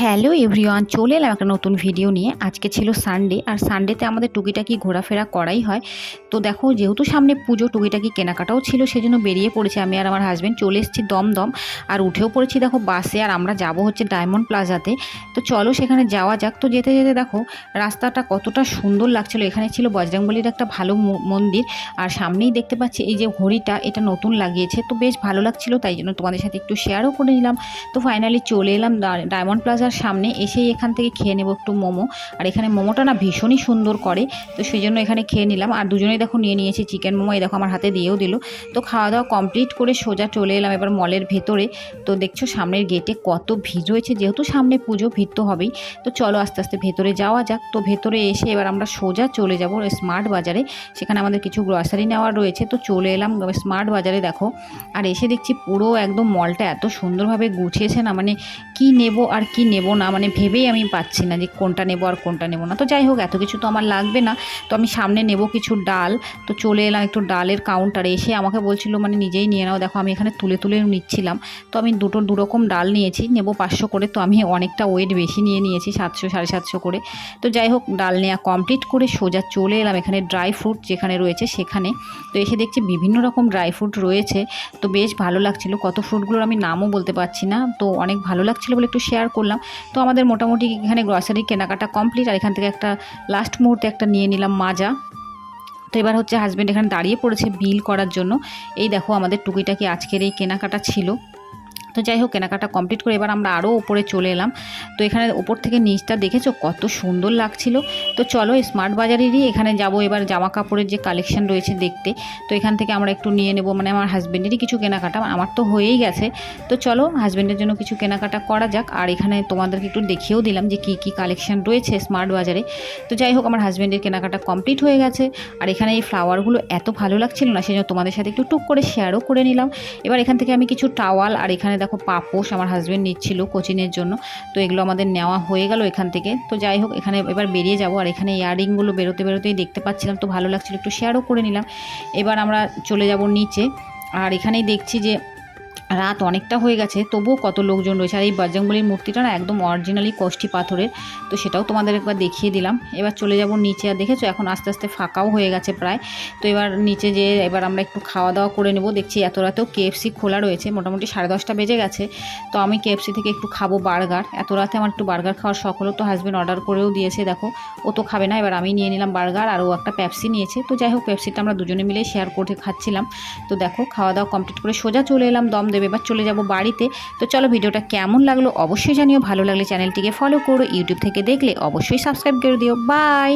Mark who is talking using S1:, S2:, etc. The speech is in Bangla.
S1: হ্যালো এভরিওয়ান, চলে এলাম একটা নতুন ভিডিও নিয়ে। আজকে ছিল সানডে, আর সানডেতে আমাদের টুকিটাকি ঘোরাফেরা করাই হয়। তো দেখো, যেহেতু সামনে পুজো, টুকিটাকি কেনাকাটাও ছিল, সেজন্য বেরিয়ে পড়েছি আমি আর আমার হাজব্যান্ড। চলে এসেছি দমদম, আর উঠেও পড়েছি দেখো বাসে। আর আমরা যাব হচ্ছে ডায়মন্ড প্লাজাতে। তো চলো সেখানে যাওয়া যাক। তো যেতে যেতে দেখো রাস্তাটা কতটা সুন্দর লাগছিল। এখানে ছিল বজরংবলীর একটা ভালো মন্দির, আর সামনেই দেখতে পাচ্ছি এই যে ঘড়িটা, এটা নতুন লাগিয়েছে। তো বেশ ভালো লাগছিল, তাই জন্য তোমাদের সাথে একটু শেয়ারও করে নিলাম। তো ফাইনালি চলে এলাম ডায়মন্ড প্লাজার সামনে। এসেই এখান থেকে খেয়ে নেবো একটু মোমো। আর এখানে মোমোটা না ভীষণই সুন্দর করে, তো সেই জন্য এখানে খেয়ে নিলাম। আর দুজনেই দেখো নিয়ে নিয়েছি চিকেন মোমো। এই দেখো আমার হাতে দিয়েও দিল। তো খাওয়া দাওয়া কমপ্লিট করে সোজা চলে এলাম এবার মলের ভেতরে। তো দেখছো সামনের গেটে কত ভিড় রয়েছে, যেহেতু সামনে পুজো, ভিড় তো হবেই। তো চলো আস্তে আস্তে ভেতরে যাওয়া যাক। তো ভেতরে এসে এবার আমরা সোজা চলে যাব স্মার্ট বাজারে। সেখানে আমাদের কিছু গ্রসারি নেওয়ার রয়েছে। তো চলে এলাম স্মার্ট বাজারে দেখো। আর এসে দেখছি পুরো একদম মলটা এত সুন্দরভাবে গুছিয়েছে না, মানে কি নেব আর কি নেব না, মানে ভেবেই আমি পাচ্ছি না যে কোনটা নেব আর কোনটা নেব না। তো যাই হোক, এত কিছু তো আমার লাগবে না। তো আমি সামনে নেব কিছু ডাল। তো চলে এলাম একটু ডালের কাউন্টারে। এসে আমাকে বলছিল মানে নিজেই নিয়ে নাও। দেখো আমি এখানে তুলে তুলে নিচ্ছিলাম। তো আমি দু রকম ডাল নিয়েছি, নেব 500 করে। তো আমি অনেকটা ওয়েট বেশি নিয়েছি, 700 750 করে। তো যাই হোক, ডাল নেওয়া কমপ্লিট করে সোজা চলে এলাম এখানে ড্রাই ফ্রুট যেখানে রয়েছে সেখানে। তো এসে দেখছি বিভিন্ন রকম ড্রাই ফ্রুট রয়েছে। তো বেশ ভালো লাগছিল। কত ফ্রুটগুলোর আমি নামও বলতে পারছি না। তো অনেক ভালো লাগছিল বলে একটু শেয়ার করলাম। তো আমাদের মোটামুটি এখানে গ্রসারি কেনাকাটা কমপ্লিট। আর এখান থেকে একটা লাস্ট মুহূর্তে একটা নিয়ে নিলাম মাজা। তো এবার হচ্ছে হাজব্যান্ড এখানে দাঁড়িয়ে পড়েছে বিল করার জন্য। এই দেখো আমাদের টুকিটাকি আজকের এই কেনাকাটা ছিল। তো যাই হোক, কেনাকাটা কমপ্লিট করে এবার আমরা আরও ওপরে চলে এলাম। তো এখানে ওপর থেকে নিচটা দেখেছো কত সুন্দর লাগছিল। তো চলো স্মার্ট বাজারেরই এখানে যাব এবার জামা কাপড়ের যে কালেকশন রয়েছে দেখতে। তো এখান থেকে আমরা একটু নিয়ে নেব, মানে আমার হাজব্যান্ডেরই কিছু কেনাকাটা, আমার তো হয়েই গেছে। তো চলো হাজব্যান্ডের জন্য কিছু কেনাকাটা করা যাক। আর এখানে তোমাদেরকে একটু দেখিয়েও দিলাম যে কী কালেকশন রয়েছে স্মার্ট বাজারে। তো যাই হোক, আমার হাজব্যান্ডের কেনাকাটা কমপ্লিট হয়ে গেছে। আর এখানে এই ফ্লাওয়ারগুলো এত ভালো লাগছিল না, সেজন্য তোমাদের সাথে একটু টুক করে শেয়ারও করে নিলাম। এবার এখান থেকে আমি কিছু টাওয়াল, আর এখানে দেখো পাপোশ আমার হাজব্যান্ড নিচ্ছিল কোচিনের জন্য। তো এগুলো আমাদের নেওয়া হয়ে গেল এখান থেকে। তো যাই হোক, এখানে এবার বেরিয়ে যাব। আর এখানে ইয়াররিংগুলো বেরোতেই দেখতে পাচ্ছিলাম, তো ভালো লাগছিল, একটু শেয়ারও করে নিলাম। এবার আমরা চলে যাব নিচে। আর এখানেই দেখছি যে রাত অনেকটা হয়ে গেছে, তবুও কত লোকজন রয়েছে। আর এই বজরংবলীর মূর্তিটা না একদম অরিজিনালি কষ্টি পাথরের। তো সেটাও তোমাদের একবার দেখিয়ে দিলাম। এবার চলে যাব নিচে। আর দেখেছো এখন আস্তে আস্তে ফাঁকাও হয়ে গেছে প্রায়। তো এবার নিচে যেয়ে এবার আমরা একটু খাওয়া দাওয়া করে নেব। দেখছি এত রাতেও KFC খোলা রয়েছে, মোটামুটি 10:30 বেজে গেছে। তো আমি KFC থেকে একটু খাবো বার্গার। এত রাতে আমার একটু বার্গার খাওয়ার শখ হলো। তো হাজব্যান্ড অর্ডার করেও দিয়েছে, দেখো ও তো খাবে না। এবার আমি নিয়ে নিলাম বার্গার, আর ও একটা পেপসি নিয়েছে। তো যাই হোক, পেপসিটা আমরা দুজনে মিলে শেয়ার করে খাচ্ছিলাম। তো দেখো খাওয়া দাওয়া কমপ্লিট করে সোজা চলে এলাম দমদম। এবার চলে যাব বাড়িতে। তো চলো, ভিডিওটা কেমন লাগলো অবশ্যই জানিও। ভালো লাগলে চ্যানেলটিকে ফলো করো, ইউটিউব থেকে দেখলে অবশ্যই সাবস্ক্রাইব করে দিও। বাই।